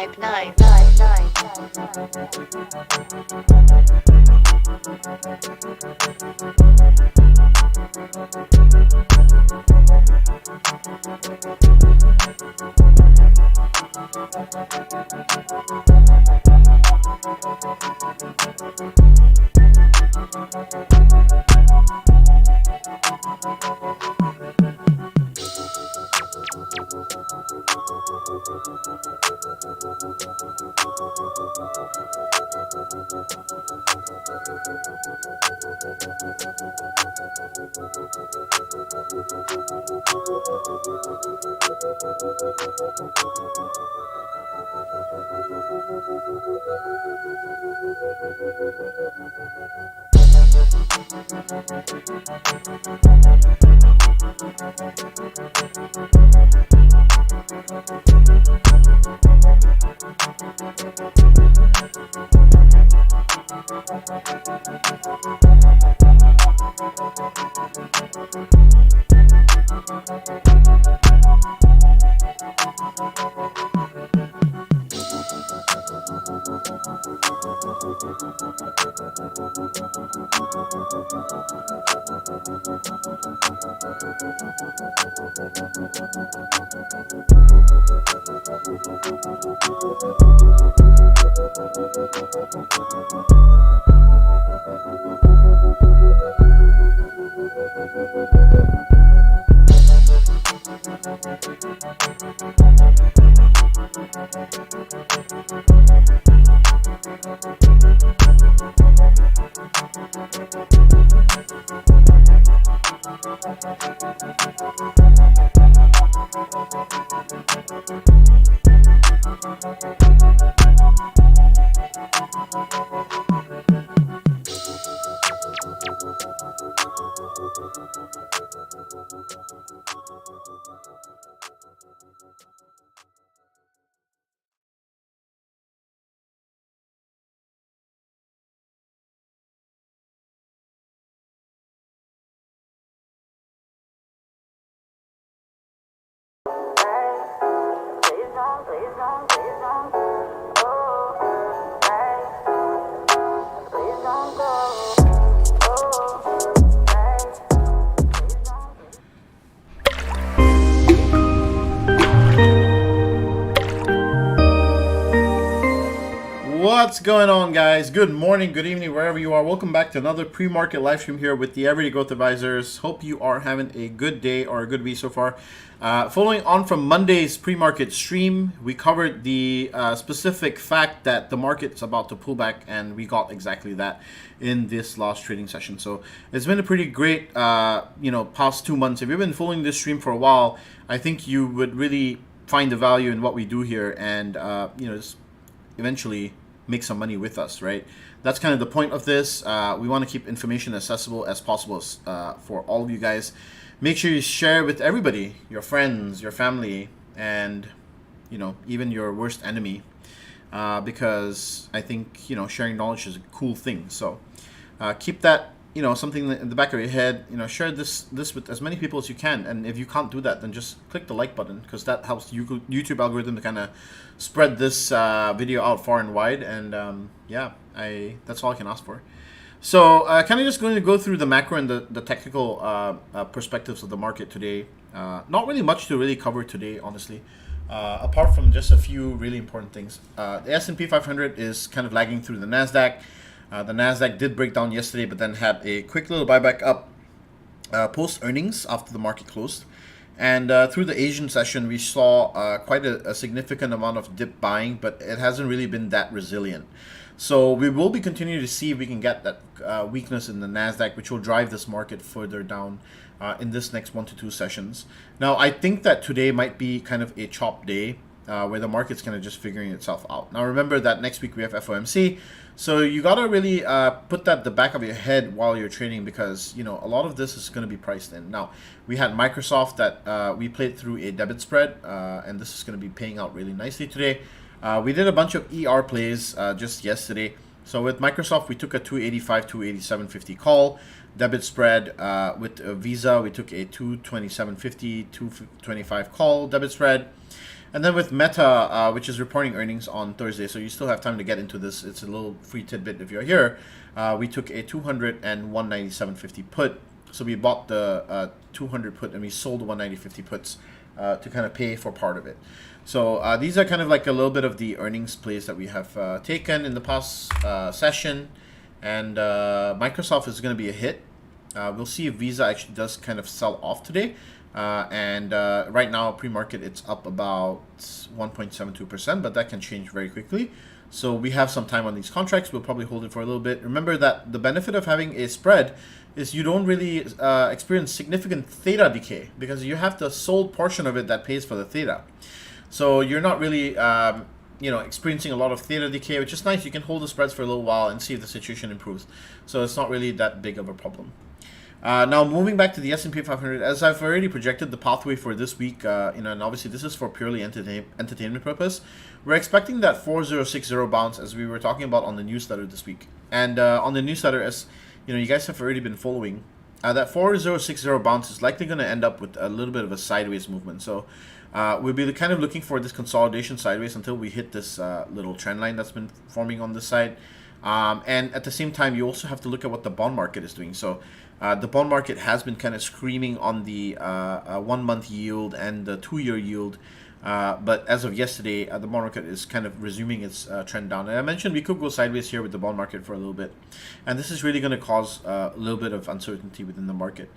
Vibe Night. What's going on, guys? Good morning, good evening, wherever you are. Welcome back to another pre-market live stream here with the Everyday Growth Advisors. Hope you are having a good day or a good week so far. Following on from Monday's pre-market stream, we covered the specific fact that the market's about to pull back, and we got exactly that in this last trading session. So it's been a pretty great, past 2 months. If you've been following this stream for a while, I think you would really find the value in what we do here, and just eventually make some money with us, right? That's kind of the point of this. We want to keep information accessible as possible for all of you guys. Make sure you share with everybody, your friends, your family, and even your worst enemy, because I think sharing knowledge is a cool thing. So keep that something in the back of your head. Share this with as many people as you can, and if you can't do that, then just click the like button, because that helps YouTube algorithm to kind of spread this video out far and wide. And that's all I can ask for. So kind of just going to go through the macro and the technical perspectives of the market today. Not really much to really cover today, honestly, apart from just a few really important things. The S&P 500 is kind of lagging through the NASDAQ. The NASDAQ did break down yesterday, but then had a quick little buyback up post-earnings after the market closed. And through the Asian session, we saw quite a significant amount of dip buying, but it hasn't really been that resilient. So we will be continuing to see if we can get that weakness in the NASDAQ, which will drive this market further down in this next 1 to 2 sessions. Now, I think that today might be kind of a chop day, where the market's kind of just figuring itself out. Now, remember that next week we have FOMC, so you gotta really put that at the back of your head while you're trading, because a lot of this is going to be priced in. Now, we had Microsoft that we played through a debit spread, and this is going to be paying out really nicely today. We did a bunch of ER plays just yesterday. So with Microsoft, we took a 285, 287.50 call. Debit spread with Visa, we took a 227.50, 225 call debit spread. And then with Meta, which is reporting earnings on Thursday, so you still have time to get into this. It's a little free tidbit if you're here. We took a 200 and 197.50 put. So we bought the 200 put and we sold the 190.50 puts to kind of pay for part of it. So these are kind of like a little bit of the earnings plays that we have taken in the past session. And Microsoft is going to be a hit. We'll see if Visa actually does kind of sell off today. And right now, pre-market, it's up about 1.72%, but that can change very quickly. So we have some time on these contracts. We'll probably hold it for a little bit. Remember that the benefit of having a spread is you don't really experience significant theta decay because you have the sold portion of it that pays for the theta. So you're not really experiencing a lot of theta decay, which is nice. You can hold the spreads for a little while and see if the situation improves. So it's not really that big of a problem. Now moving back to the S&P 500, as I've already projected the pathway for this week, and obviously this is for purely entertainment purpose, we're expecting that 4060 bounce as we were talking about on the newsletter this week. And on the newsletter, as you guys have already been following, that 4060 bounce is likely going to end up with a little bit of a sideways movement. So we'll be kind of looking for this consolidation sideways until we hit this little trend line that's been forming on this side. And at the same time, you also have to look at what the bond market is doing. So the bond market has been kind of screaming on the 1 month yield and the 2-year yield. But as of yesterday, the bond market is kind of resuming its trend down. And I mentioned we could go sideways here with the bond market for a little bit. And this is really going to cause a little bit of uncertainty within the market.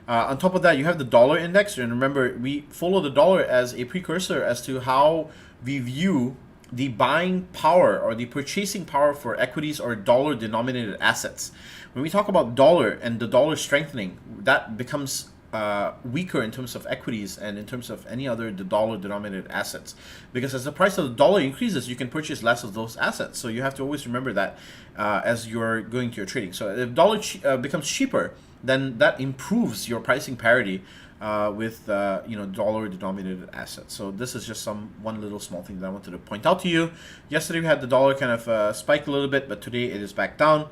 On top of that, you have the dollar index. And remember, we follow the dollar as a precursor as to how we view the buying power or the purchasing power for equities or dollar denominated assets. When we talk about dollar and the dollar strengthening, that becomes weaker in terms of equities and in terms of any other dollar denominated assets, because as the price of the dollar increases, you can purchase less of those assets. So you have to always remember that as you're going to your trading. So if dollar becomes cheaper, then that improves your pricing parity with dollar denominated assets. So this is just one little small thing that I wanted to point out to you. Yesterday we had the dollar kind of spike a little bit, but today it is back down.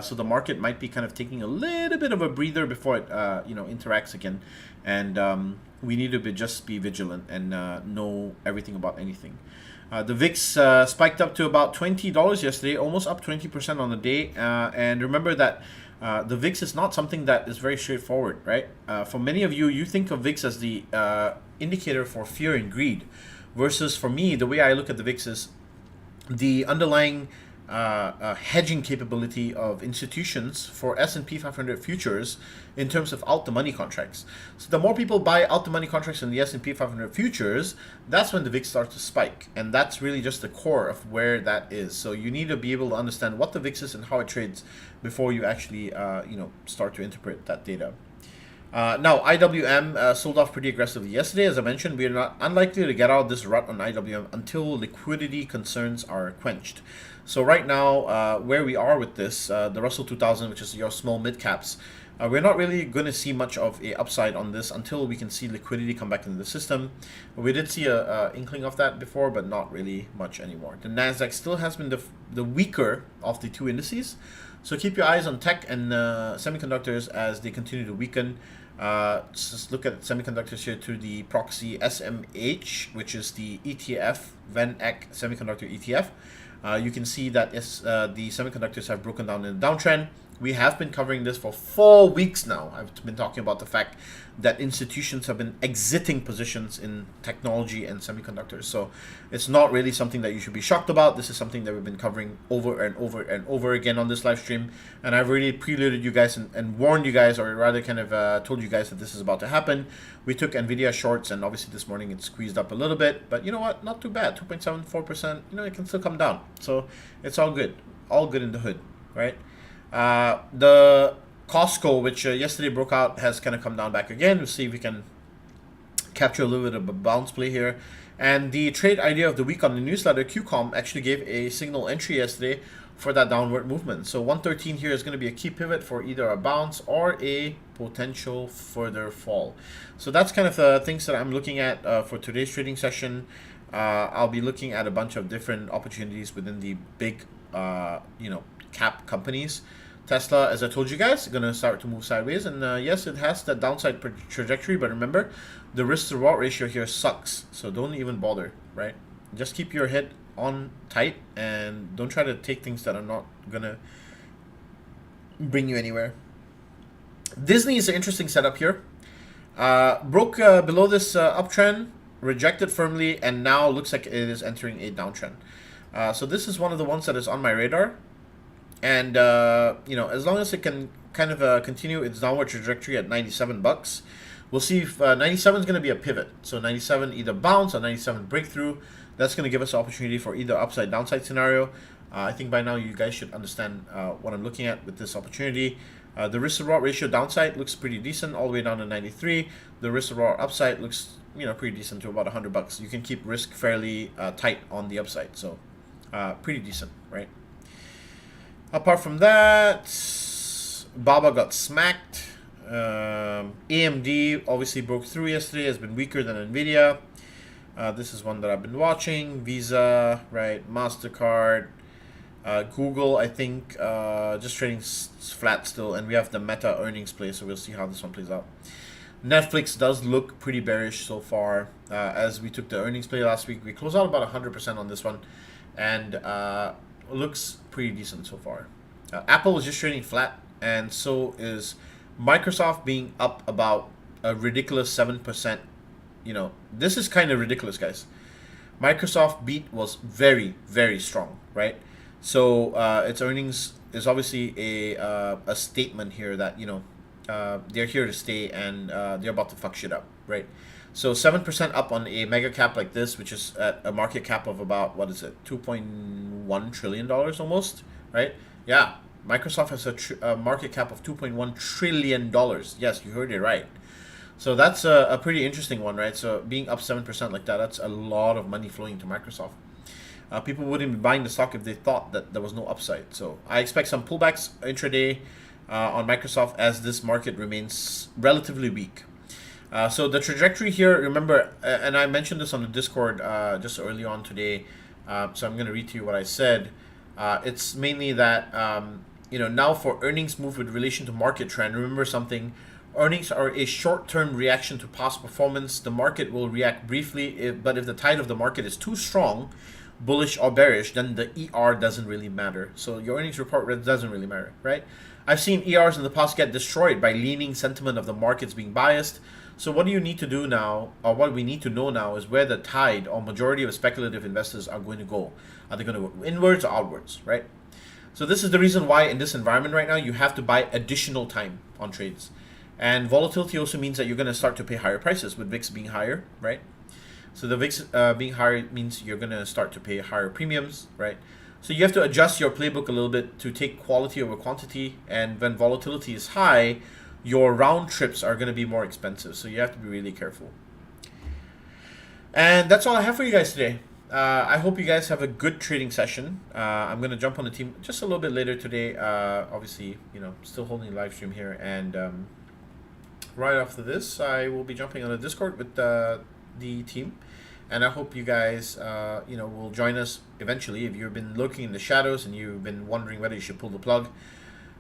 So the market might be kind of taking a little bit of a breather before it interacts again, and we need to just be vigilant and know everything about anything. The VIX spiked up to about $20 yesterday, almost up 20% on the day. And remember that the VIX is not something that is very straightforward, right? For many of you, you think of VIX as the indicator for fear and greed, versus for me, the way I look at the VIX is the underlying hedging capability of institutions for S&P 500 futures in terms of out-the-money contracts. So the more people buy out-the-money contracts in the S&P 500 futures, that's when the VIX starts to spike. And that's really just the core of where that is. So you need to be able to understand what the VIX is and how it trades before you actually start to interpret that data. Now, IWM sold off pretty aggressively yesterday. As I mentioned, we are not unlikely to get out of this rut on IWM until liquidity concerns are quenched. So right now, where we are with this, the Russell 2000, which is your small mid caps, we're not really going to see much of a upside on this until we can see liquidity come back into the system. We did see a inkling of that before, but not really much anymore. The Nasdaq still has been the weaker of the two indices. So keep your eyes on tech and semiconductors as they continue to weaken. Just look at semiconductors here through the proxy SMH, which is the ETF, VanEck Semiconductor ETF. You can see that the semiconductors have broken down in a downtrend. We have been covering this for 4 weeks now. I've been talking about the fact that institutions have been exiting positions in technology and semiconductors. So it's not really something that you should be shocked about. This is something that we've been covering over and over and over again on this live stream. And I've already preloaded you guys and warned you guys, or rather kind of told you guys that this is about to happen. We took NVDA shorts, and obviously this morning it squeezed up a little bit. But you know what? Not too bad. 2.74%. It can still come down. So it's all good. All good in the hood, right? The Costco, which yesterday broke out, has kind of come down back again. We'll see if we can capture a little bit of a bounce play here. And the trade idea of the week on the newsletter, QCOM, actually gave a signal entry yesterday for that downward movement. So 113 here is going to be a key pivot for either a bounce or a potential further fall. So that's kind of the things that I'm looking at for today's trading session. I'll be looking at a bunch of different opportunities within the big, cap companies. Tesla, as I told you guys, going to start to move sideways. And yes, it has that downside trajectory, but remember, the risk-to-reward ratio here sucks. So don't even bother, right? Just keep your head on tight and don't try to take things that are not going to bring you anywhere. Disney is an interesting setup here. Broke below this uptrend, rejected firmly, and now looks like it is entering a downtrend. So this is one of the ones that is on my radar. And, you know, as long as it can kind of continue its downward trajectory at 97 bucks, we'll see if 97 is going to be a pivot. So 97 either bounce or 97 breakthrough. That's going to give us an opportunity for either upside downside scenario. I think by now you guys should understand what I'm looking at with this opportunity. The risk-to-reward ratio downside looks pretty decent, all the way down to 93. The risk-to-reward upside looks, you know, pretty decent to about 100 bucks. You can keep risk fairly tight on the upside, so pretty decent, right? Apart from that, Baba got smacked. AMD obviously broke through yesterday, has been weaker than NVDA. This is one that I've been watching. Visa, right? MasterCard. Google, I think, just trading flat still. And we have the Meta earnings play, so we'll see how this one plays out. Netflix does look pretty bearish so far. As we took the earnings play last week, we closed out about 100% on this one. And looks pretty decent so far. Apple is just trading flat, and so is Microsoft, being up about a ridiculous 7%. You know, this is kind of ridiculous, guys. Microsoft beat was very, very strong, right? So its earnings is obviously a statement here that, you know, they're here to stay, and they're about to fuck shit up, right? So 7% up on a mega cap like this, which is at a market cap of about, what is it, $2.1 trillion almost, right? Yeah, Microsoft has a market cap of $2.1 trillion. Yes, you heard it right. So that's a pretty interesting one, right? So being up 7% like that, that's a lot of money flowing into Microsoft. People wouldn't be buying the stock if they thought that there was no upside. So I expect some pullbacks intraday on Microsoft as this market remains relatively weak. So the trajectory here, remember, and I mentioned this on the Discord just early on today, so I'm going to read to you what I said. It's mainly that, you know, now for earnings move with relation to market trend, remember something, earnings are a short-term reaction to past performance. The market will react briefly, but if the tide of the market is too strong, bullish or bearish, then the ER doesn't really matter. So your earnings report doesn't really matter, right? I've seen ERs in the past get destroyed by leaning sentiment of the markets being biased. So what do you need to do now, or what we need to know now, is where the tide or majority of speculative investors are going to go. Are they going to go inwards or outwards, right? So this is the reason why in this environment right now, you have to buy additional time on trades. And volatility also means that you're going to start to pay higher prices with VIX being higher, right? So the VIX being higher means you're going to start to pay higher premiums, right? So you have to adjust your playbook a little bit to take quality over quantity. And when volatility is high, your round trips are going to be more expensive. So you have to be really careful. And that's all I have for you guys today. I hope you guys have a good trading session. I'm going to jump on the team just a little bit later today. Obviously, you know, still holding the live stream here. And right after this, I will be jumping on a Discord with the team. And I hope you guys, you know, will join us eventually. If you've been lurking in the shadows and you've been wondering whether you should pull the plug,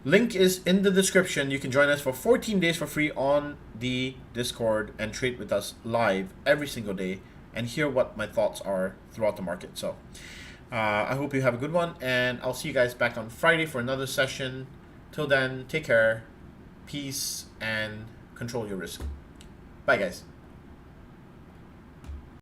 link is in the description. You can join us for 14 days for free on the Discord and trade with us live every single day and hear what my thoughts are throughout the market. So I hope you have a good one, and I'll see you guys back on Friday for another session. Till then, take care, peace, and control your risk. Bye, guys.